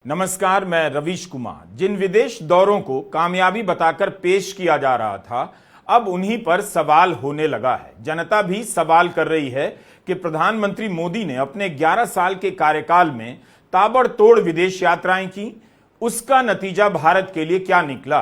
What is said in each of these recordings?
नमस्कार, मैं रवीश कुमार। जिन विदेश दौरों को कामयाबी बताकर पेश किया जा रहा था, अब उन्हीं पर सवाल होने लगा है। जनता भी सवाल कर रही है कि प्रधानमंत्री मोदी ने अपने 11 साल के कार्यकाल में ताबड़तोड़ विदेश यात्राएं की, उसका नतीजा भारत के लिए क्या निकला?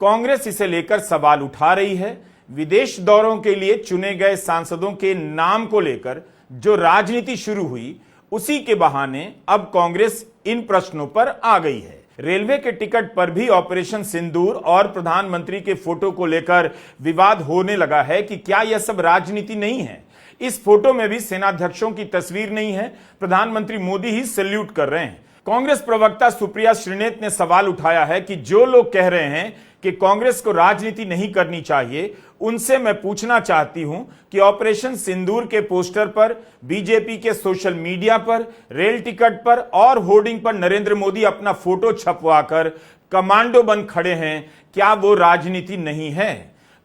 कांग्रेस इसे लेकर सवाल उठा रही है। विदेश दौरों के लिए चुने गए सांसदों के नाम को लेकर जो राजनीति शुरू हुई, उसी के बहाने अब कांग्रेस इन प्रश्नों पर आ गई है। रेलवे के टिकट पर भी ऑपरेशन सिंदूर और प्रधानमंत्री के फोटो को लेकर विवाद होने लगा है कि क्या यह सब राजनीति नहीं है। इस फोटो में भी सेनाध्यक्षों की तस्वीर नहीं है, प्रधानमंत्री मोदी ही सैल्यूट कर रहे हैं। कांग्रेस प्रवक्ता सुप्रिया श्रीनेत ने सवाल उठाया है कि जो लोग कह रहे हैं कि कांग्रेस को राजनीति नहीं करनी चाहिए, उनसे मैं पूछना चाहती हूं कि ऑपरेशन सिंदूर के पोस्टर पर, बीजेपी के सोशल मीडिया पर, रेल टिकट पर और होर्डिंग पर नरेंद्र मोदी अपना फोटो छपवाकर कमांडो बन खड़े हैं, क्या वो राजनीति नहीं है?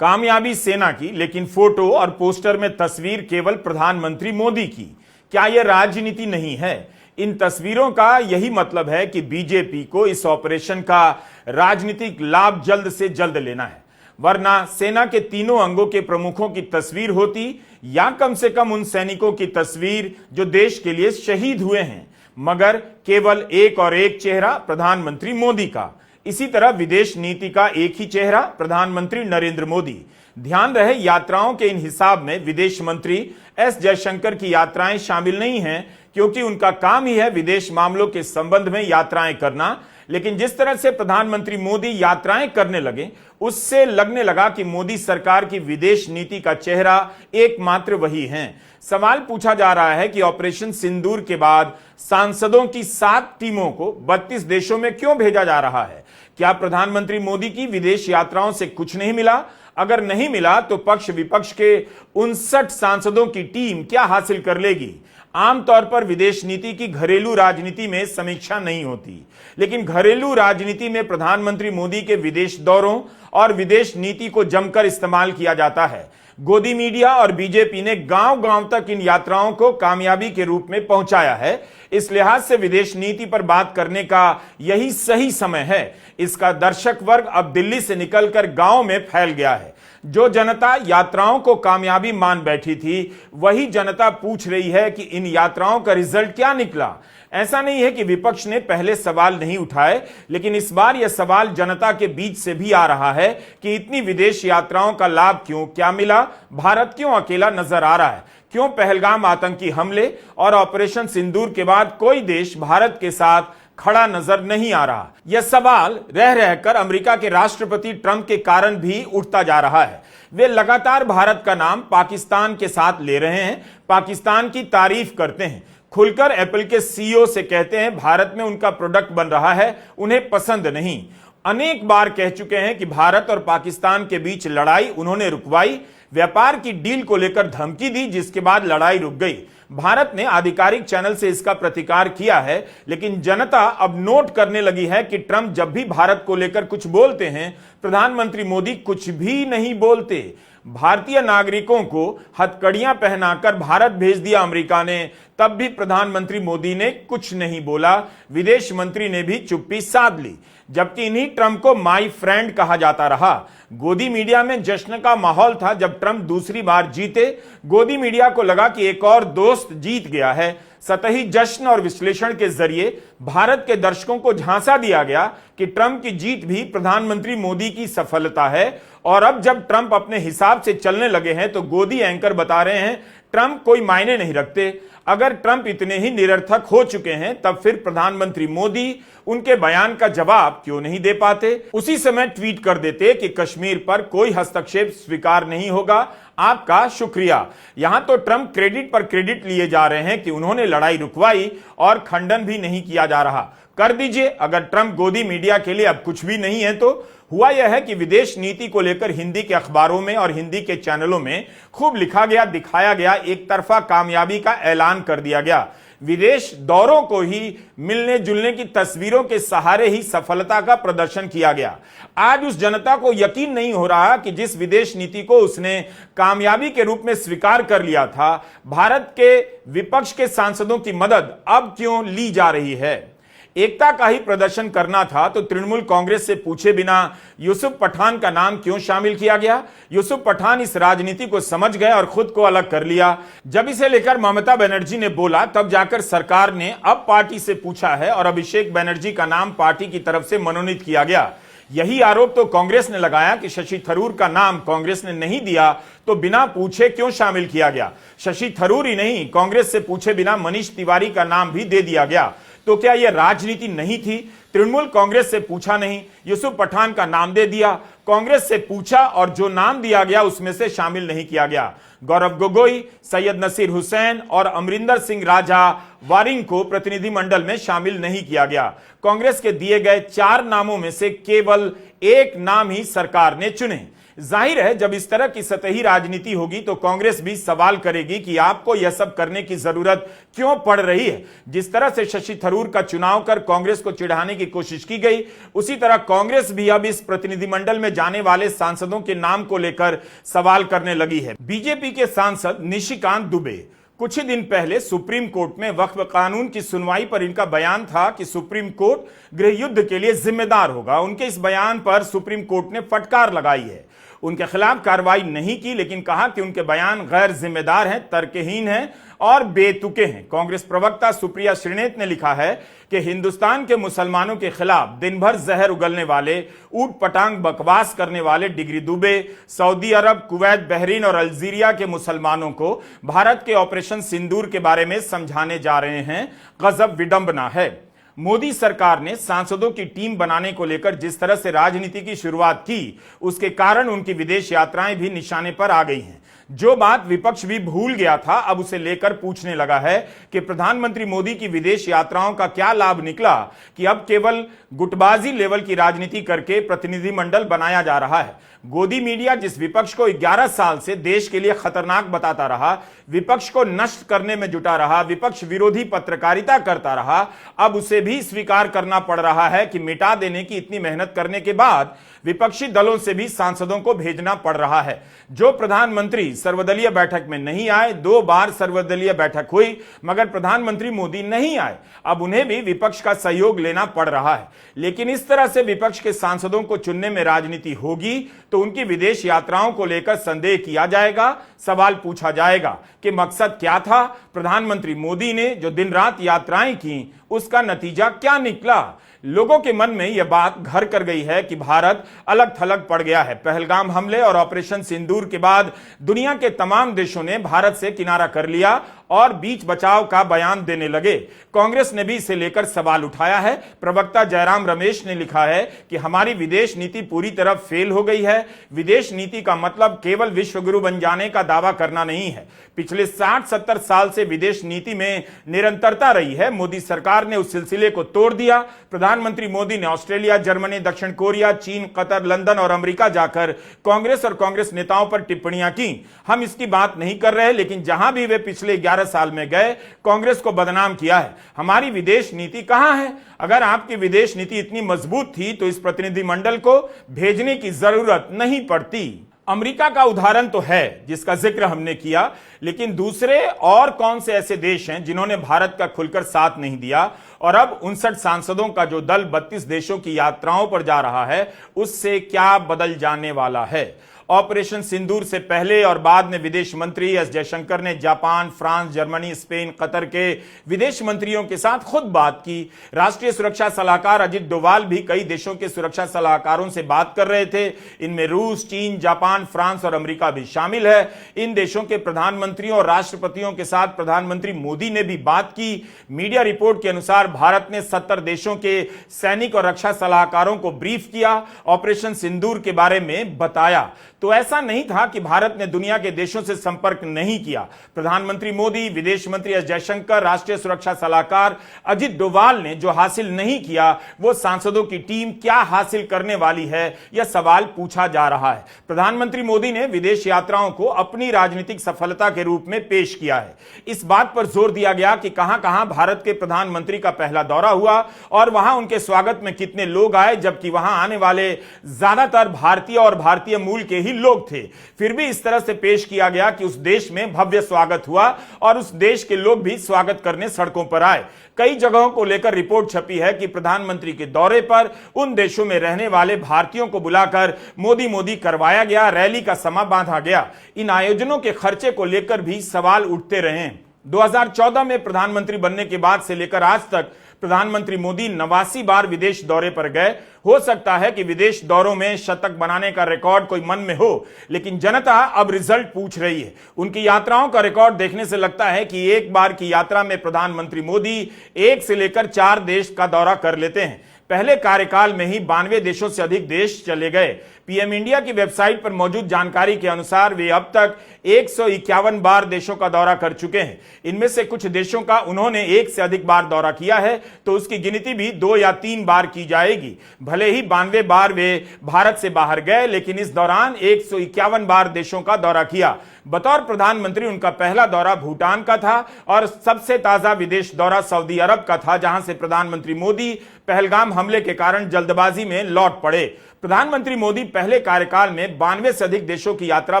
कामयाबी सेना की, लेकिन फोटो और पोस्टर में तस्वीर केवल प्रधानमंत्री मोदी की, क्या यह राजनीति नहीं है? इन तस्वीरों का यही मतलब है कि बीजेपी को इस ऑपरेशन का राजनीतिक लाभ जल्द से जल्द लेना है, वरना सेना के तीनों अंगों के प्रमुखों की तस्वीर होती, या कम से कम उन सैनिकों की तस्वीर जो देश के लिए शहीद हुए हैं, मगर केवल एक और एक चेहरा प्रधानमंत्री मोदी का। इसी तरह विदेश नीति का एक ही चेहरा प्रधानमंत्री नरेंद्र मोदी। ध्यान रहे, यात्राओं के इन हिसाब में विदेश मंत्री एस जयशंकर की यात्राएं शामिल नहीं हैं, क्योंकि उनका काम ही है विदेश मामलों के संबंध में यात्राएं करना। लेकिन जिस तरह से प्रधानमंत्री मोदी यात्राएं करने लगे, उससे लगने लगा कि मोदी सरकार की विदेश नीति का चेहरा एकमात्र वही है। सवाल पूछा जा रहा है कि ऑपरेशन सिंदूर के बाद सांसदों की 7 टीमों को 32 देशों में क्यों भेजा जा रहा है? क्या प्रधानमंत्री मोदी की विदेश यात्राओं से कुछ नहीं मिला? अगर नहीं मिला तो पक्ष विपक्ष के 59 सांसदों की टीम क्या हासिल कर लेगी? आमतौर पर विदेश नीति की घरेलू राजनीति में समीक्षा नहीं होती, लेकिन घरेलू राजनीति में प्रधानमंत्री मोदी के विदेश दौरों और विदेश नीति को जमकर इस्तेमाल किया जाता है। गोदी मीडिया और बीजेपी ने गांव-गांव तक इन यात्राओं को कामयाबी के रूप में पहुंचाया है। इस लिहाज से विदेश नीति पर बात करने का यही सही समय है। इसका दर्शक वर्ग अब दिल्ली से निकलकर गांव में फैल गया है। जो जनता यात्राओं को कामयाबी मान बैठी थी, वही जनता पूछ रही है कि इन यात्राओं का रिजल्ट क्या निकला। ऐसा नहीं है कि विपक्ष ने पहले सवाल नहीं उठाए, लेकिन इस बार यह सवाल जनता के बीच से भी आ रहा है कि इतनी विदेश यात्राओं का लाभ क्यों, क्या मिला? भारत क्यों अकेला नजर आ रहा है? क्यों पहलगाम आतंकी हमले और ऑपरेशन सिंदूर के बाद कोई देश भारत के साथ खड़ा नजर नहीं आ रहा? यह सवाल रह रहकर अमेरिका के राष्ट्रपति ट्रंप के कारण भी उठता जा रहा है। वे लगातार भारत का नाम पाकिस्तान के साथ ले रहे हैं, पाकिस्तान की तारीफ करते हैं, खुलकर एप्पल के सीईओ से कहते हैं भारत में उनका प्रोडक्ट बन रहा है, उन्हें पसंद नहीं। अनेक बार कह चुके हैं कि भारत और पाकिस्तान के बीच लड़ाई उन्होंने रुकवाई, व्यापार की डील को लेकर धमकी दी, जिसके बाद लड़ाई रुक गई। भारत ने आधिकारिक चैनल से इसका प्रतिकार किया है, लेकिन जनता अब नोट करने लगी है कि ट्रंप जब भी भारत को लेकर कुछ बोलते हैं, प्रधानमंत्री मोदी कुछ भी नहीं बोलते। भारतीय नागरिकों को हथकड़ियां पहनाकर भारत भेज दिया अमेरिका ने, तब भी प्रधानमंत्री मोदी ने कुछ नहीं बोला, विदेश मंत्री ने भी चुप्पी साध ली, जबकि इन्हीं ट्रंप को माई फ्रेंड कहा जाता रहा। गोदी मीडिया में जश्न का माहौल था जब ट्रंप दूसरी बार जीते। गोदी मीडिया को लगा कि एक और दोस्त जीत गया है। सतही जश्न और विश्लेषण के जरिए भारत के दर्शकों को झांसा दिया गया कि ट्रंप की जीत भी प्रधानमंत्री मोदी की सफलता है। और अब जब ट्रंप अपने हिसाब से चलने लगे हैं, तो गोदी एंकर बता रहे हैं ट्रंप कोई मायने नहीं रखते। अगर ट्रंप इतने ही निरर्थक हो चुके हैं, तब फिर प्रधानमंत्री मोदी उनके बयान का जवाब क्यों नहीं दे पाते? उसी समय ट्वीट कर देते कि कश्मीर पर कोई हस्तक्षेप स्वीकार नहीं होगा, आपका शुक्रिया। यहां तो ट्रंप क्रेडिट पर क्रेडिट लिए जा रहे हैं कि उन्होंने लड़ाई रुकवाई और खंडन भी नहीं किया जा रहा। कर दीजिए, अगर ट्रंप गोदी मीडिया के लिए अब कुछ भी नहीं है तो। हुआ यह है कि विदेश नीति को लेकर हिंदी के अखबारों में और हिंदी के चैनलों में खूब लिखा गया, दिखाया गया, एक तरफा कामयाबी का ऐलान कर दिया गया। विदेश दौरों को ही मिलने जुलने की तस्वीरों के सहारे ही सफलता का प्रदर्शन किया गया। आज उस जनता को यकीन नहीं हो रहा कि जिस विदेश नीति को उसने कामयाबी के रूप में स्वीकार कर लिया था, भारत के विपक्ष के सांसदों की मदद अब क्यों ली जा रही है। एकता का ही प्रदर्शन करना था तो तृणमूल कांग्रेस से पूछे बिना यूसुफ पठान का नाम क्यों शामिल किया गया? यूसुफ पठान इस राजनीति को समझ गए और खुद को अलग कर लिया। जब इसे लेकर ममता बनर्जी ने बोला तब जाकर सरकार ने अब पार्टी से पूछा है और अभिषेक बनर्जी का नाम पार्टी की तरफ से मनोनीत किया गया। यही आरोप तो कांग्रेस ने लगाया कि शशि थरूर का नाम कांग्रेस ने नहीं दिया तो बिना पूछे क्यों शामिल किया गया। शशि थरूर ही नहीं, कांग्रेस से पूछे बिना मनीष तिवारी का नाम भी दे दिया गया। तो क्या यह राजनीति नहीं थी? तृणमूल कांग्रेस से पूछा नहीं, यूसुफ पठान का नाम दे दिया। कांग्रेस से पूछा और जो नाम दिया गया उसमें से शामिल नहीं किया गया। गौरव गोगोई, सैयद नसीर हुसैन और अमरिंदर सिंह राजा वारिंग को प्रतिनिधिमंडल में शामिल नहीं किया गया। कांग्रेस के दिए गए 4 नामों में से केवल एक नाम ही सरकार ने चुने। जाहिर है जब इस तरह की सतही राजनीति होगी तो कांग्रेस भी सवाल करेगी कि आपको यह सब करने की जरूरत क्यों पड़ रही है। जिस तरह से शशि थरूर का चुनाव कर कांग्रेस को चिढ़ाने की कोशिश की गई, उसी तरह कांग्रेस भी अब इस प्रतिनिधिमंडल में जाने वाले सांसदों के नाम को लेकर सवाल करने लगी है। बीजेपी के सांसद निशिकांत दुबे कुछ ही दिन पहले सुप्रीम कोर्ट में वक्फ कानून की सुनवाई पर इनका बयान था कि सुप्रीम कोर्ट गृह युद्ध के लिए जिम्मेदार होगा। उनके इस बयान पर सुप्रीम कोर्ट ने फटकार लगाई है, उनके खिलाफ कार्रवाई नहीं की, लेकिन कहा कि उनके बयान गैर जिम्मेदार हैं, तर्कहीन हैं और बेतुके हैं। कांग्रेस प्रवक्ता सुप्रिया श्रीनेत ने लिखा है कि हिंदुस्तान के मुसलमानों के खिलाफ दिन भर जहर उगलने वाले, ऊट पटांग बकवास करने वाले डिग्री दुबे सऊदी अरब, कुवैत, बहरीन और अल्जीरिया के मुसलमानों को भारत के ऑपरेशन सिंदूर के बारे में समझाने जा रहे हैं। गजब विडंबना है। मोदी सरकार ने सांसदों की टीम बनाने को लेकर जिस तरह से राजनीति की शुरुआत की, उसके कारण उनकी विदेश यात्राएं भी निशाने पर आ गई हैं। जो बात विपक्ष भी भूल गया था अब उसे लेकर पूछने लगा है कि प्रधानमंत्री मोदी की विदेश यात्राओं का क्या लाभ निकला कि अब केवल गुटबाजी लेवल की राजनीति करके प्रतिनिधिमंडल बनाया जा रहा है। गोदी मीडिया जिस विपक्ष को 11 साल से देश के लिए खतरनाक बताता रहा, विपक्ष को नष्ट करने में जुटा रहा, विपक्ष विरोधी पत्रकारिता करता रहा, अब उसे भी स्वीकार करना पड़ रहा है कि मिटा देने की इतनी मेहनत करने के बाद विपक्षी दलों से भी सांसदों को भेजना पड़ रहा है। जो प्रधानमंत्री सर्वदलीय बैठक में नहीं आए, 2 बार सर्वदलीय बैठक हुई मगर प्रधानमंत्री मोदी नहीं आए, अब उन्हें भी विपक्ष का सहयोग लेना पड़ रहा है। लेकिन इस तरह से विपक्ष के सांसदों को चुनने में राजनीति होगी तो उनकी विदेश यात्राओं को लेकर संदेह किया जाएगा, सवाल पूछा जाएगा कि मकसद क्या था। प्रधानमंत्री मोदी ने जो दिन रात यात्राएं की उसका नतीजा क्या निकला। लोगों के मन में यह बात घर कर गई है कि भारत अलग थलग पड़ गया है। पहलगाम हमले और ऑपरेशन सिंदूर के बाद दुनिया के तमाम देशों ने भारत से किनारा कर लिया और बीच बचाव का बयान देने लगे। कांग्रेस ने भी इसे लेकर सवाल उठाया है। प्रवक्ता जयराम रमेश ने लिखा है कि हमारी विदेश नीति पूरी तरह फेल हो गई है। विदेश नीति का मतलब केवल विश्वगुरु बन जाने का दावा करना नहीं है। पिछले 60-70 साल से विदेश नीति में निरंतरता रही है। मोदी सरकार ने उस सिलसिले को तोड़ दिया। प्रधानमंत्री मोदी ने ऑस्ट्रेलिया, जर्मनी, दक्षिण कोरिया, चीन, कतर, लंदन और अमेरिका जाकर कांग्रेस और कांग्रेस नेताओं पर टिप्पणियां की। हम इसकी बात नहीं कर रहे, लेकिन जहां भी वे पिछले 11 साल में गए कांग्रेस को बदनाम किया है। हमारी विदेश नीति कहां है? अगर आपकी विदेश नीति इतनी मजबूत थी तो इस प्रतिनिधिमंडल को भेजने की जरूरत नहीं पड़ती। अमेरिका का उदाहरण तो है जिसका जिक्र हमने किया, लेकिन दूसरे और कौन से ऐसे देश हैं जिन्होंने भारत का खुलकर साथ नहीं दिया? और अब 59 सांसदों का जो दल 32 देशों की यात्राओं पर जा रहा है उससे क्या बदल जाने वाला है? ऑपरेशन सिंदूर से पहले और बाद में विदेश मंत्री एस जयशंकर ने Japan, France, Germany, Spain, Qatar के विदेश मंत्रियों के साथ खुद बात की। राष्ट्रीय सुरक्षा सलाहकार अजित डोभाल भी कई देशों के सुरक्षा सलाहकारों से बात कर रहे थे। इनमें रूस, चीन, जापान, फ्रांस और अमेरिका भी शामिल है। इन देशों के प्रधानमंत्रियों और राष्ट्रपतियों के साथ प्रधानमंत्री मोदी ने भी बात की। मीडिया रिपोर्ट के अनुसार भारत ने 70 देशों के सैनिक और रक्षा सलाहकारों को ब्रीफ किया, ऑपरेशन सिंदूर के बारे में बताया। तो ऐसा नहीं था कि भारत ने दुनिया के देशों से संपर्क नहीं किया। प्रधानमंत्री मोदी, विदेश मंत्री एस जयशंकर, राष्ट्रीय सुरक्षा सलाहकार अजित डोभाल ने जो हासिल नहीं किया वो सांसदों की टीम क्या हासिल करने वाली है, यह सवाल पूछा जा रहा है। प्रधानमंत्री मोदी ने विदेश यात्राओं को अपनी राजनीतिक सफलता के रूप में पेश किया है। इस बात पर जोर दिया गया कि कहां कहां भारत के प्रधानमंत्री का पहला दौरा हुआ और वहां उनके स्वागत में कितने लोग आए, जबकि वहां आने वाले ज्यादातर भारतीय और भारतीय मूल के ही ही लोग थे। फिर भी इस तरह से पेश किया गया कि उस देश में भव्य स्वागत हुआ और उस देश के लोग भी स्वागत करने सड़कों पर आए। कई जगहों को लेकर रिपोर्ट छपी है कि प्रधानमंत्री के दौरे पर उन देशों में रहने वाले भारतीयों को बुलाकर मोदी मोदी करवाया गया, रैली का समा बांधा गया। इन आयोजनों के खर्चे को लेकर भी सवाल उठते रहे। 2014 में प्रधानमंत्री बनने के बाद से लेकर आज तक प्रधानमंत्री मोदी 89 बार विदेश दौरे पर गए। हो सकता है कि विदेश दौरों में शतक बनाने का रिकॉर्ड कोई मन में हो, लेकिन जनता अब रिजल्ट पूछ रही है। उनकी यात्राओं का रिकॉर्ड देखने से लगता है कि एक बार की यात्रा में प्रधानमंत्री मोदी 1 से लेकर 4 देश का दौरा कर लेते हैं। पहले कार्यकाल में ही 92 देशों से अधिक देश चले गए। पीएम इंडिया की वेबसाइट पर मौजूद जानकारी के अनुसार वे अब तक 151 बार देशों का दौरा कर चुके हैं। इनमें से कुछ देशों का उन्होंने 1 से अधिक बार दौरा किया है, तो उसकी गिनती भी 2 या 3 बार की जाएगी। भले ही 92 बार वे भारत से बाहर गए, लेकिन इस दौरान 151 बार देशों का दौरा किया। बतौर प्रधानमंत्री उनका पहला दौरा भूटान का था और सबसे ताजा विदेश दौरा सऊदी अरब का था, जहां से प्रधानमंत्री मोदी पहलगाम हमले के कारण जल्दबाजी में लौट पड़े। प्रधानमंत्री मोदी पहले कार्यकाल में 92 से अधिक देशों की यात्रा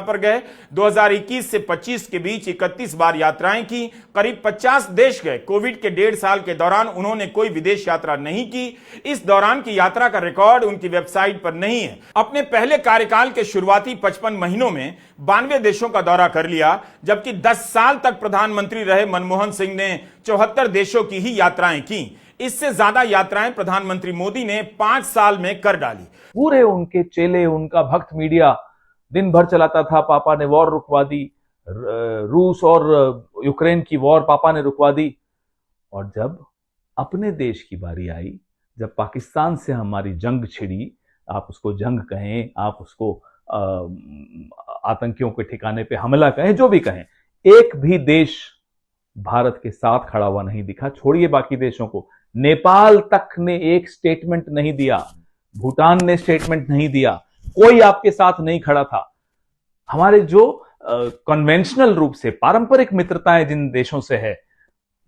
पर गए। 2021 से 25 के बीच 31 बार यात्राएं की, करीब 50 देश गए। कोविड के 1.5 साल के दौरान उन्होंने कोई विदेश यात्रा नहीं की। इस दौरान की यात्रा का रिकॉर्ड उनकी वेबसाइट पर नहीं है। अपने पहले कार्यकाल के शुरुआती 55 महीनों में 92 देशों का दौरा कर लिया, जबकि 10 साल तक प्रधानमंत्री रहे मनमोहन सिंह ने 74 देशों की ही यात्राएं की। इससे ज्यादा यात्राएं प्रधानमंत्री मोदी ने 5 साल में कर डाली। पूरे उनके चेले, उनका भक्त मीडिया दिन भर चलाता था, पापा ने वॉर रुकवा दी, रूस और यूक्रेन की वॉर पापा ने रुकवा दी। और जब अपने देश की बारी आई, जब पाकिस्तान से हमारी जंग छिड़ी, आप उसको जंग कहें, आप उसको आतंकियों के ठिकाने पे हमला कहें, जो भी कहें, एक भी देश भारत के साथ खड़ा हुआ नहीं दिखा। छोड़िए बाकी देशों को, नेपाल तक ने एक स्टेटमेंट नहीं दिया, भूटान ने स्टेटमेंट नहीं दिया, कोई आपके साथ नहीं खड़ा था। हमारे जो कन्वेंशनल रूप से पारंपरिक मित्रताएं जिन देशों से है,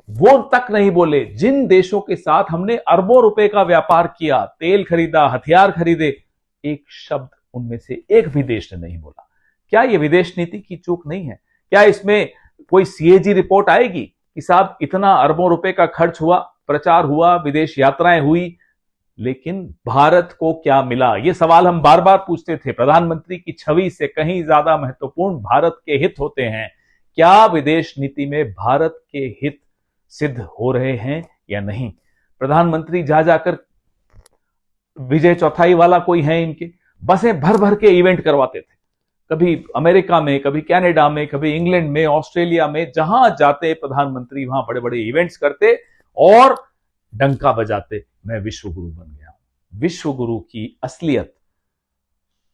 वो तक नहीं बोले। जिन देशों के साथ हमने अरबों रुपए का व्यापार किया, तेल खरीदा, हथियार खरीदे, एक शब्द उनमें से एक भी देश ने नहीं बोला। क्या यह विदेश नीति की चूक नहीं है? क्या इसमें कोई सीएजी रिपोर्ट आएगी कि साहब इतना अरबों रुपए का खर्च हुआ, प्रचार हुआ, विदेश यात्राएं हुई, लेकिन भारत को क्या मिला? ये सवाल हम बार बार पूछते थे। प्रधानमंत्री की छवि से कहीं ज्यादा महत्वपूर्ण भारत के हित होते हैं। क्या विदेश नीति में भारत के हित सिद्ध हो रहे हैं या नहीं? प्रधानमंत्री जा जाकर विजय चौथाई वाला कोई है इनके, बसें भर भर के इवेंट करवाते थे, कभी अमेरिका में, कभी कनाडा में, कभी इंग्लैंड में, ऑस्ट्रेलिया में, जहां जाते प्रधानमंत्री वहां बड़े बड़े इवेंट्स करते और डंका बजाते, मैं विश्व गुरु बन गया। विश्व गुरु की असलियत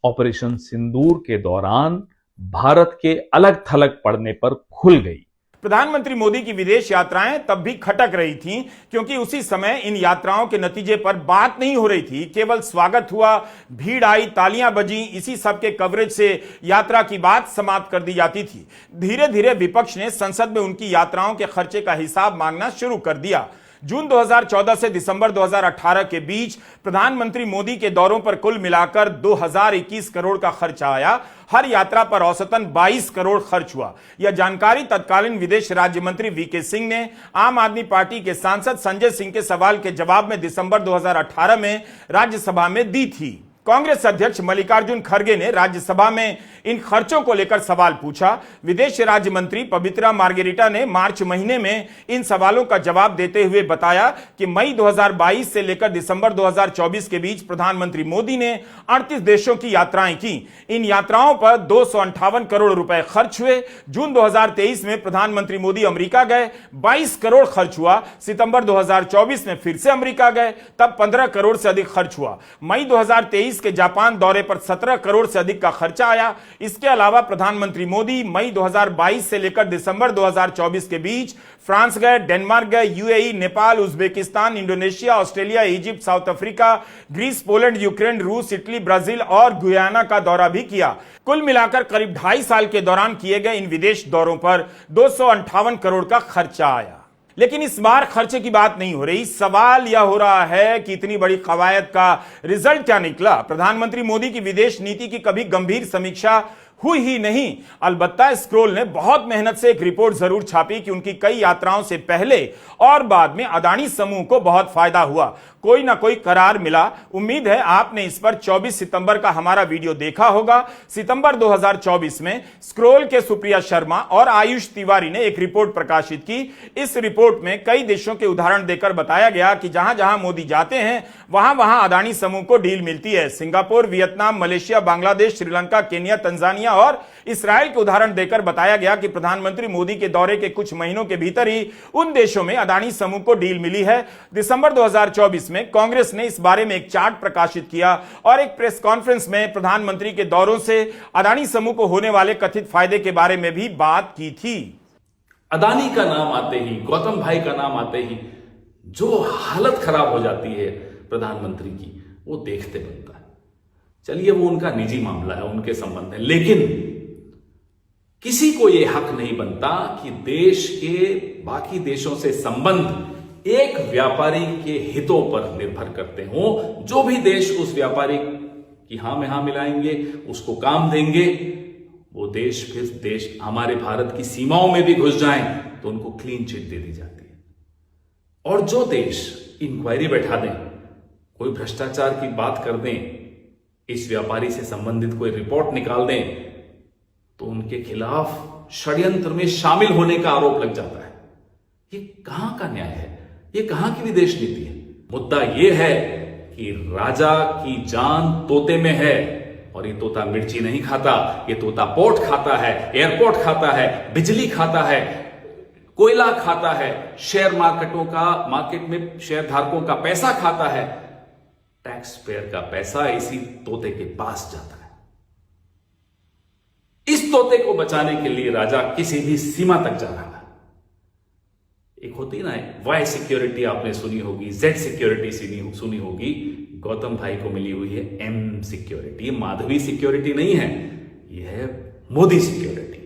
ऑपरेशन सिंदूर के दौरान भारत के अलग थलग पड़ने पर खुल गई। प्रधानमंत्री मोदी की विदेश यात्राएं तब भी खटक रही थीं, क्योंकि उसी समय इन यात्राओं के नतीजे पर बात नहीं हो रही थी। केवल स्वागत हुआ, भीड़ आई, तालियां बजी, इसी सब के कवरेज से यात्रा की बात समाप्त कर दी जाती थी। धीरे धीरे विपक्ष ने संसद में उनकी यात्राओं के खर्चे का हिसाब मांगना शुरू कर दिया। जून 2014 से दिसंबर 2018 के बीच प्रधानमंत्री मोदी के दौरों पर कुल मिलाकर 2021 करोड़ का खर्च आया। हर यात्रा पर औसतन 22 करोड़ खर्च हुआ। यह जानकारी तत्कालीन विदेश राज्य मंत्री वीके सिंह ने आम आदमी पार्टी के सांसद संजय सिंह के सवाल के जवाब में दिसंबर 2018 में राज्यसभा में दी थी। कांग्रेस अध्यक्ष मल्लिकार्जुन खड़गे ने राज्यसभा में इन खर्चों को लेकर सवाल पूछा। विदेश राज्य मंत्री पवित्रा मार्गेरिटा ने मार्च महीने में इन सवालों का जवाब देते हुए बताया कि मई 2022 से लेकर दिसंबर 2024 के बीच प्रधानमंत्री मोदी ने 38 देशों की यात्राएं की। इन यात्राओं पर 258 करोड़ रुपए खर्च हुए। जून 2023 में प्रधानमंत्री मोदी अमेरिका गए, 22 करोड़ खर्च हुआ। सितंबर 2024 में फिर से अमेरिका गए, तब 15 करोड़ से अधिक खर्च हुआ। मई 2023 के जापान दौरे पर 17 करोड़ से अधिक का खर्चा आया। इसके अलावा प्रधानमंत्री मोदी मई 2022 से लेकर दिसंबर 2024 के बीच फ्रांस गए, डेनमार्क गए, UAE, Nepal, Uzbekistan, Indonesia, Australia, Egypt, South Africa, Greece, Poland, Ukraine, रूस, इटली, ब्राजील और गुयाना का दौरा भी किया। कुल मिलाकर करीब 2.5 साल के दौरान किए गए इन विदेश दौरों पर 258 करोड़ का खर्चा आया। लेकिन इस बार खर्चे की बात नहीं हो रही। सवाल यह हो रहा है कि इतनी बड़ी कवायद का रिजल्ट क्या निकला। प्रधानमंत्री मोदी की विदेश नीति की कभी गंभीर समीक्षा हुई ही नहीं। अलबत्ता स्क्रोल ने बहुत मेहनत से एक रिपोर्ट जरूर छापी कि उनकी कई यात्राओं से पहले और बाद में अदानी समूह को बहुत फायदा हुआ, कोई ना कोई करार मिला। उम्मीद है आपने इस पर 24 सितंबर का हमारा वीडियो देखा होगा। सितंबर 2024 में स्क्रोल के सुप्रिया शर्मा और आयुष तिवारी ने एक रिपोर्ट प्रकाशित की। इस रिपोर्ट में कई देशों के उदाहरण देकर बताया गया कि जहां जहां मोदी जाते हैं वहां वहां अदानी समूह को डील मिलती है। Singapore, Vietnam, Malaysia, Bangladesh, Sri Lanka, Kenya, Tanzania और इसराइल के उदाहरण देकर बताया गया कि प्रधानमंत्री मोदी के दौरे के कुछ महीनों के भीतर ही उन देशों में अदानी समूह को डील मिली है। दिसंबर 2024 में कांग्रेस ने इस बारे में एक चार्ट प्रकाशित किया और एक प्रेस कॉन्फ्रेंस में प्रधानमंत्री के दौरों से अदानी समूह को होने वाले कथित फायदे के बारे में भी बात की थी। अदानी का नाम आते ही, गौतम भाई का नाम आते ही जो हालत खराब हो जाती है प्रधानमंत्री की, वो देखते बनता है। चलिए, वो उनका निजी मामला है, उनके संबंध है, लेकिन किसी को यह हक नहीं बनता कि देश के बाकी देशों से संबंध एक व्यापारी के हितों पर निर्भर करते हो। जो भी देश उस व्यापारी की हां में हां मिलाएंगे, उसको काम देंगे, वो देश फिर देश हमारे भारत की सीमाओं में भी घुस जाएं तो उनको क्लीन चिट दे दी जाती है। और जो देश इंक्वायरी बैठा दें, कोई भ्रष्टाचार की बात कर दें, इस व्यापारी से संबंधित कोई रिपोर्ट निकाल दें, तो उनके खिलाफ षड्यंत्र में शामिल होने का आरोप लग जाता है। ये कहां का न्याय है? ये कहां की विदेश नीति है? मुद्दा यह है कि राजा की जान तोते में है, और ये तोता मिर्ची नहीं खाता, ये तोता पोर्ट खाता है, एयरपोर्ट खाता है, बिजली खाता है, कोयला खाता है, शेयर मार्केट में शेयर धारकों का पैसा खाता है। टैक्स पेयर का पैसा इसी तोते के पास जाता है। इस तोते को बचाने के लिए राजा किसी भी सीमा तक जा रहा है। एक होती ना वाई सिक्योरिटी आपने सुनी होगी, जेड सिक्योरिटी सुनी होगी। गौतम भाई को मिली हुई है एम सिक्योरिटी। माधवी सिक्योरिटी नहीं है, यह है मोदी सिक्योरिटी।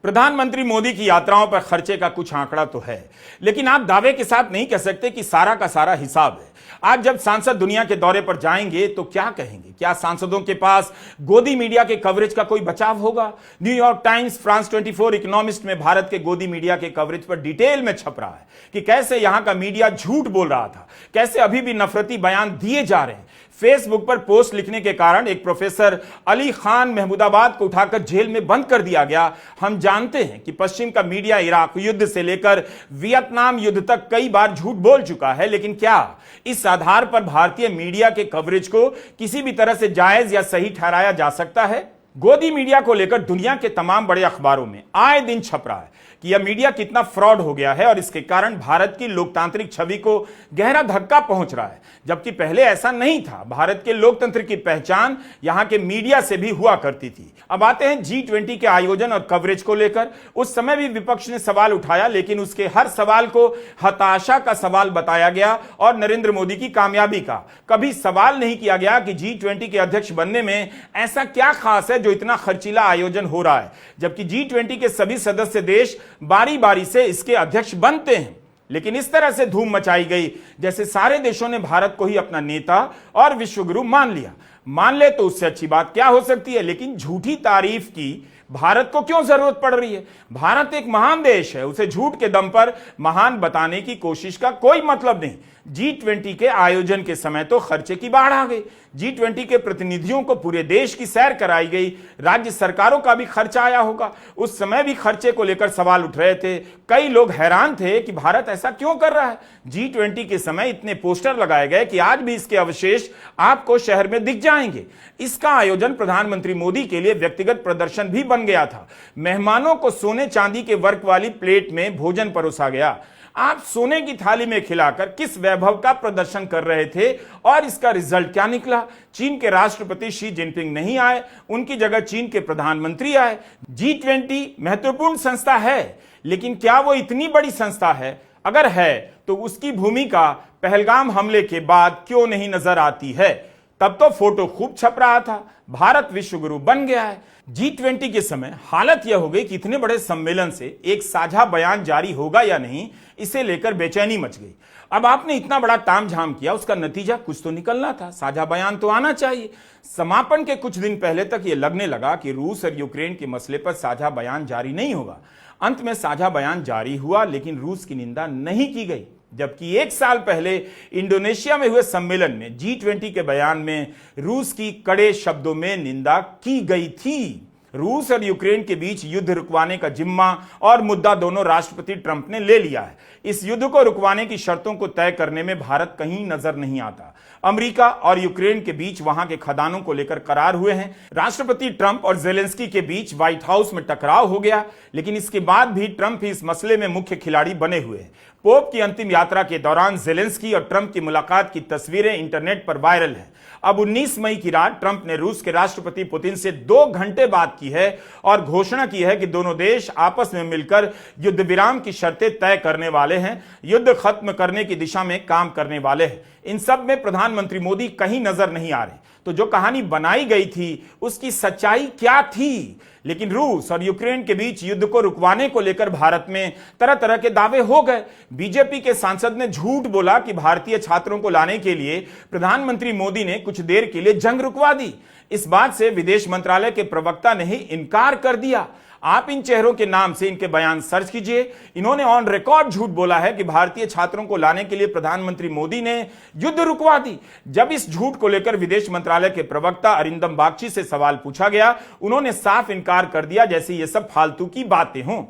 प्रधानमंत्री मोदी की यात्राओं पर खर्चे का कुछ आंकड़ा तो है, लेकिन आप दावे के साथ नहीं कह सकते कि सारा का सारा हिसाब है। आज जब सांसद दुनिया के दौरे पर जाएंगे तो क्या कहेंगे? क्या सांसदों के पास गोदी मीडिया के कवरेज का कोई बचाव होगा? न्यूयॉर्क टाइम्स, फ्रांस 24, इकोनॉमिस्ट में भारत के गोदी मीडिया के कवरेज पर डिटेल में छप रहा है कि कैसे यहां का मीडिया झूठ बोल रहा था, कैसे अभी भी नफरती बयान दिए जा रहे हैं। फेसबुक पर पोस्ट लिखने के कारण एक प्रोफेसर अली खान महमूदाबाद को उठाकर जेल में बंद कर दिया गया। हम जानते हैं कि पश्चिम का मीडिया इराक युद्ध से लेकर वियतनाम युद्ध तक कई बार झूठ बोल चुका है, लेकिन क्या इस आधार पर भारतीय मीडिया के कवरेज को किसी भी तरह से जायज या सही ठहराया जा सकता है? गोदी मीडिया को लेकर दुनिया के तमाम बड़े अखबारों में आए दिन छप रहा है कि यह मीडिया कितना फ्रॉड हो गया है और इसके कारण भारत की लोकतांत्रिक छवि को गहरा धक्का पहुंच रहा है, जबकि पहले ऐसा नहीं था। भारत के लोकतंत्र की पहचान यहां के मीडिया से भी हुआ करती थी। अब आते हैं G20 के आयोजन और कवरेज को लेकर। उस समय भी विपक्ष ने सवाल उठाया, लेकिन उसके हर सवाल को हताशा का सवाल बताया गया और नरेंद्र मोदी की कामयाबी का। कभी सवाल नहीं किया गया कि G20 के अध्यक्ष बनने में ऐसा क्या खास है जो इतना खर्चीला आयोजन हो रहा है, जबकि G20 के सभी सदस्य देश बारी बारी से इसके अध्यक्ष बनते हैं। लेकिन इस तरह से धूम मचाई गई जैसे सारे देशों ने भारत को ही अपना नेता और विश्वगुरु मान लिया। मान ले तो उससे अच्छी बात क्या हो सकती है, लेकिन झूठी तारीफ की भारत को क्यों जरूरत पड़ रही है? भारत एक महान देश है, उसे झूठ के दम पर महान बताने की कोशिश का कोई मतलब नहीं। G20 के आयोजन के समय तो खर्चे की बाढ़ आ गई। G20 के प्रतिनिधियों को पूरे देश की सैर कराई गई, राज्य सरकारों का भी खर्चा आया होगा। उस समय भी खर्चे को लेकर सवाल उठ रहे थे। कई लोग हैरान थे कि भारत ऐसा क्यों कर रहा है। G20 के समय इतने पोस्टर लगाए गए कि आज भी इसके अवशेष आपको शहर में दिख जाएंगे। इसका आयोजन प्रधानमंत्री मोदी के लिए व्यक्तिगत प्रदर्शन भी बन गया था। मेहमानों को सोने चांदी के वर्क वाली प्लेट में भोजन परोसा गया। आप सोने की थाली में खिलाकर किस वैभव का प्रदर्शन कर रहे थे और इसका रिजल्ट क्या निकला? चीन के राष्ट्रपति शी जिनपिंग नहीं आए, उनकी जगह चीन के प्रधानमंत्री आए। G20 महत्वपूर्ण संस्था है, लेकिन क्या वो इतनी बड़ी संस्था है? अगर है तो उसकी भूमिका पहलगाम हमले के बाद क्यों नहीं नजर आती है? तब तो फोटो खूब छप रहा था, भारत विश्व गुरु बन गया है। G20 के समय हालत यह हो गई कि इतने बड़े सम्मेलन से एक साझा बयान जारी होगा या नहीं, इसे लेकर बेचैनी मच गई। अब आपने इतना बड़ा तामझाम किया, उसका नतीजा कुछ तो निकलना था, साझा बयान तो आना चाहिए। समापन के कुछ दिन पहले तक यह लगने लगा कि रूस और यूक्रेन के मसले पर साझा बयान जारी नहीं होगा। अंत में साझा बयान जारी हुआ, लेकिन रूस की निंदा नहीं की गई, जबकि एक साल पहले इंडोनेशिया में हुए सम्मेलन में G20 के बयान में रूस की कड़े शब्दों में निंदा की गई थी। रूस और यूक्रेन के बीच युद्ध रुकवाने का जिम्मा और मुद्दा दोनों राष्ट्रपति ट्रंप ने ले लिया है। इस युद्ध को रुकवाने की शर्तों को तय करने में भारत कहीं नजर नहीं आता। अमेरिका और यूक्रेन के बीच वहां के खदानों को लेकर करार हुए हैं। राष्ट्रपति ट्रंप और जेलेंस्की के बीच व्हाइट हाउस में टकराव हो गया, लेकिन इसके बाद भी ट्रंप ही इस मसले में मुख्य खिलाड़ी बने हुए हैं। पोप की अंतिम यात्रा के दौरान जेलेंस्की और ट्रंप की मुलाकात की तस्वीरें इंटरनेट पर वायरल हैं। अब 19 मई की रात ट्रंप ने रूस के राष्ट्रपति पुतिन से 2 घंटे बात की है और घोषणा की है कि दोनों देश आपस में मिलकर युद्ध विराम की शर्तें तय करने वाले हैं, युद्ध खत्म करने की दिशा में काम करने वाले हैं। इन सब में प्रधानमंत्री मोदी कहीं नजर नहीं आ रहे। तो जो कहानी बनाई गई थी उसकी सच्चाई क्या थी? लेकिन रूस और यूक्रेन के बीच युद्ध को रुकवाने को लेकर भारत में तरह तरह के दावे हो गए। बीजेपी के सांसद ने झूठ बोला कि भारतीय छात्रों को लाने के लिए प्रधानमंत्री मोदी ने कुछ देर के लिए जंग रुकवा दी। इस बात से विदेश मंत्रालय के प्रवक्ता ने ही इनकार कर दिया। आप इन चेहरों के नाम से इनके बयान सर्च कीजिए। इन्होंने ऑन रिकॉर्ड झूठ बोला है कि भारतीय छात्रों को लाने के लिए प्रधानमंत्री मोदी ने युद्ध रुकवा दी। जब इस झूठ को लेकर विदेश मंत्रालय के प्रवक्ता अरिंदम बागची से सवाल पूछा गया, उन्होंने साफ इनकार कर दिया जैसे ये सब फालतू की बातें हों।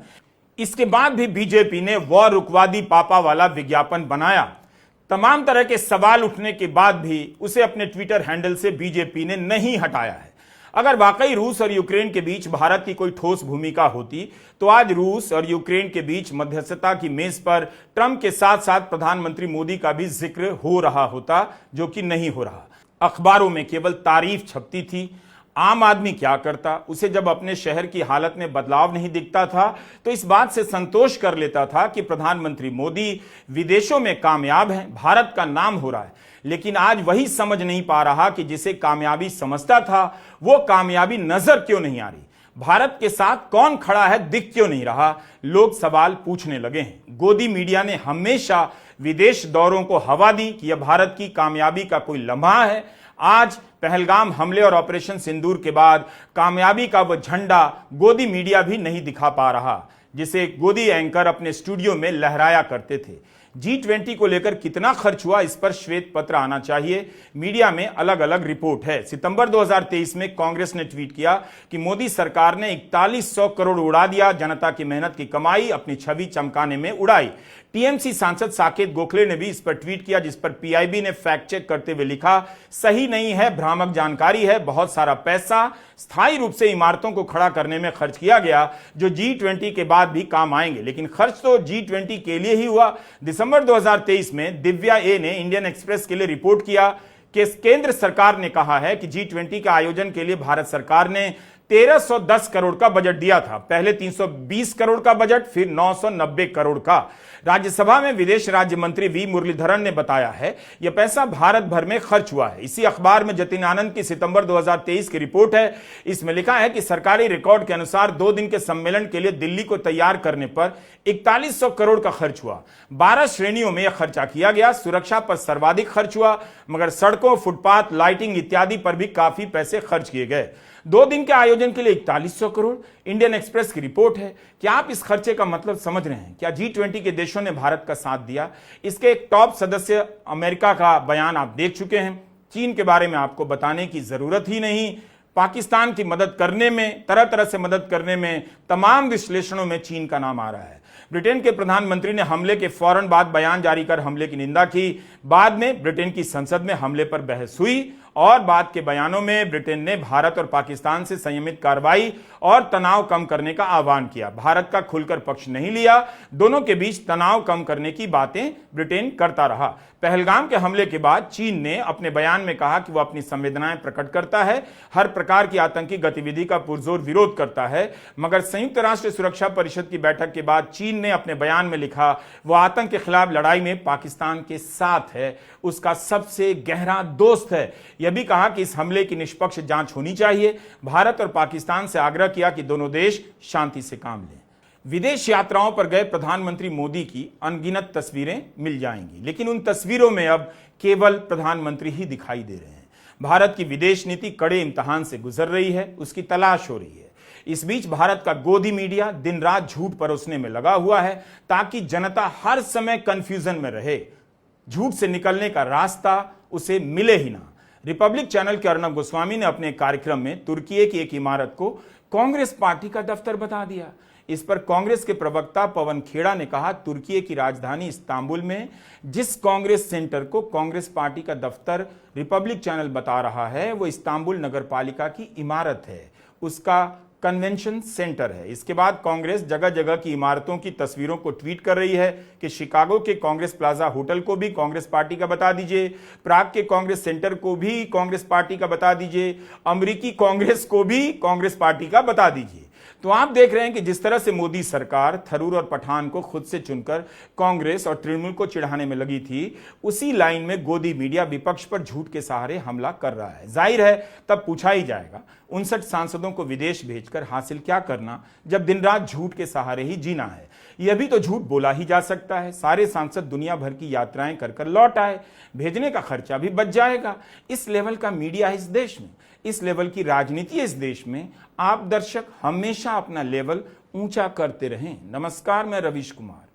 इसके बाद भी बीजेपी ने वॉर रुकवा दी पापा वाला विज्ञापन बनाया। तमाम तरह के सवाल उठने के बाद भी उसे अपने ट्विटर हैंडल से बीजेपी ने नहीं हटाया है। अगर वाकई रूस और यूक्रेन के बीच भारत की कोई ठोस भूमिका होती तो आज रूस और यूक्रेन के बीच मध्यस्थता की मेज पर ट्रंप के साथ साथ प्रधानमंत्री मोदी का भी जिक्र हो रहा होता, जो कि नहीं हो रहा। अखबारों में केवल तारीफ छपती थी। आम आदमी क्या करता? उसे जब अपने शहर की हालत में बदलाव नहीं दिखता था तो इस बात से संतोष कर लेता था कि प्रधानमंत्री मोदी विदेशों में कामयाब हैं, भारत का नाम हो रहा है। लेकिन आज वही समझ नहीं पा रहा कि जिसे कामयाबी समझता था वो कामयाबी नजर क्यों नहीं आ रही। भारत के साथ कौन खड़ा है दिख क्यों नहीं रहा? लोग सवाल पूछने लगे हैं। गोदी मीडिया ने हमेशा विदेश दौरों को हवा दी कि यह भारत की कामयाबी का कोई लम्हा है। आज पहलगाम हमले और ऑपरेशन सिंदूर के बाद कामयाबी का वह झंडा गोदी मीडिया भी नहीं दिखा पा रहा, जिसे गोदी एंकर अपने स्टूडियो में लहराया करते थे। G20 को लेकर कितना खर्च हुआ, इस पर श्वेत पत्र आना चाहिए। मीडिया में अलग अलग रिपोर्ट है। सितंबर 2023 में कांग्रेस ने ट्वीट किया कि मोदी सरकार ने 4100 करोड़ उड़ा दिया, जनता की मेहनत की कमाई अपनी छवि चमकाने में उड़ाई। टीएमसी सांसद साकेत गोखले ने भी इस पर ट्वीट किया, जिस पर पीआईबी ने फैक्ट चेक करते हुए लिखा, सही नहीं है, भ्रामक जानकारी है, बहुत सारा पैसा स्थायी रूप से इमारतों को खड़ा करने में खर्च किया गया जो G20 के बाद भी काम आएंगे। लेकिन खर्च तो G20 के लिए ही हुआ। दिसंबर 2023 में दिव्या ए ने इंडियन एक्सप्रेस के लिए रिपोर्ट किया कि केंद्र सरकार ने कहा है कि G20 के आयोजन के लिए भारत सरकार ने 1310 करोड़ का बजट दिया था। पहले 320 करोड़ का बजट, फिर 990 करोड़ का। राज्यसभा में विदेश राज्य मंत्री वी मुरलीधरन ने बताया है यह पैसा भारत भर में खर्च हुआ है। इसी अखबार में जतिन आनंद की सितंबर 2023 की रिपोर्ट है। इसमें लिखा है कि सरकारी रिकॉर्ड के अनुसार 2 दिन के सम्मेलन के लिए दिल्ली को तैयार करने पर 4100 करोड़ का खर्च हुआ। 12 श्रेणियों में यह खर्चा किया गया। सुरक्षा पर सर्वाधिक खर्च हुआ, मगर सड़कों, फुटपाथ, लाइटिंग इत्यादि पर भी काफी पैसे खर्च किए गए। 2 दिन के आयोजन के लिए 4100 करोड़ इंडियन एक्सप्रेस की रिपोर्ट है। क्या आप इस खर्चे का मतलब समझ रहे हैं? क्या G20 के देशों ने भारत का साथ दिया? इसके एक टॉप सदस्य अमेरिका का बयान आप देख चुके हैं। चीन के बारे में आपको बताने की जरूरत ही नहीं। पाकिस्तान की मदद करने में, तरह तरह से मदद करने में, तमाम विश्लेषणों में चीन का नाम आ रहा है। ब्रिटेन के प्रधानमंत्री ने हमले के फौरन बाद बयान जारी कर हमले की निंदा की। बाद में ब्रिटेन की संसद में हमले पर बहस हुई और बाद के बयानों में ब्रिटेन ने भारत और पाकिस्तान से संयमित कार्रवाई और तनाव कम करने का आह्वान किया। भारत का खुलकर पक्ष नहीं लिया। दोनों के बीच तनाव कम करने की बातें ब्रिटेन करता रहा। पहलगाम के हमले के बाद चीन ने अपने बयान में कहा कि वह अपनी संवेदनाएं प्रकट करता है, हर प्रकार की आतंकी गतिविधि का पुरजोर विरोध करता है, मगर संयुक्त राष्ट्र सुरक्षा परिषद की बैठक के बाद चीन चीन ने अपने बयान में लिखा वो आतंक के खिलाफ लड़ाई में पाकिस्तान के साथ है, उसका सबसे गहरा दोस्त है। यह भी कहा कि इस हमले की निष्पक्ष जांच होनी चाहिए। भारत और पाकिस्तान से आग्रह किया कि दोनों देश शांति से काम लें। विदेश यात्राओं पर गए प्रधानमंत्री मोदी की अनगिनत तस्वीरें मिल जाएंगी, लेकिन उन तस्वीरों में अब केवल प्रधानमंत्री ही दिखाई दे रहे हैं। भारत की विदेश नीति कड़े इम्तिहान से गुजर रही है, उसकी तलाश हो रही है। इस बीच भारत का गोदी मीडिया दिन रात झूठ परोसने में लगा हुआ है ताकि जनता हर समय कंफ्यूजन में रहे, झूठ से निकलने का रास्ता उसे मिले ही ना। रिपब्लिक चैनल के अर्नब गोस्वामी ने अपने कार्यक्रम में तुर्की की एक इमारत को कांग्रेस पार्टी का दफ्तर बता दिया। इस पर कांग्रेस के प्रवक्ता पवन खेड़ा ने कहा, तुर्की की राजधानी इस्तांबुल में जिस कांग्रेस सेंटर को कांग्रेस पार्टी का दफ्तर रिपब्लिक चैनल बता रहा है वो इस्तांबुल नगरपालिका की इमारत है, उसका कन्वेंशन सेंटर है। इसके बाद कांग्रेस जगह जगह की इमारतों की तस्वीरों को ट्वीट कर रही है कि शिकागो के कांग्रेस प्लाजा होटल को भी कांग्रेस पार्टी का बता दीजिए, प्राग के कांग्रेस सेंटर को भी कांग्रेस पार्टी का बता दीजिए, अमेरिकी कांग्रेस को भी कांग्रेस पार्टी का बता दीजिए। तो आप देख रहे हैं कि जिस तरह से मोदी सरकार थरूर और पठान को खुद से चुनकर कांग्रेस और तृणमूल को चिढ़ाने में लगी थी, उसी लाइन में गोदी मीडिया विपक्ष पर झूठ के सहारे हमला कर रहा है। जाहिर है तब पूछा ही जाएगा 59 सांसदों को विदेश भेजकर हासिल क्या करना जब दिन रात झूठ के सहारे ही जीना है। यह भी तो झूठ बोला ही जा सकता है, सारे सांसद दुनिया भर की यात्राएं कर कर लौट आए, भेजने का खर्चा भी बच जाएगा। इस लेवल का मीडिया इस देश में, इस लेवल की राजनीति इस देश में। आप दर्शक हमेशा अपना लेवल ऊंचा करते रहें। नमस्कार, मैं रवीश कुमार।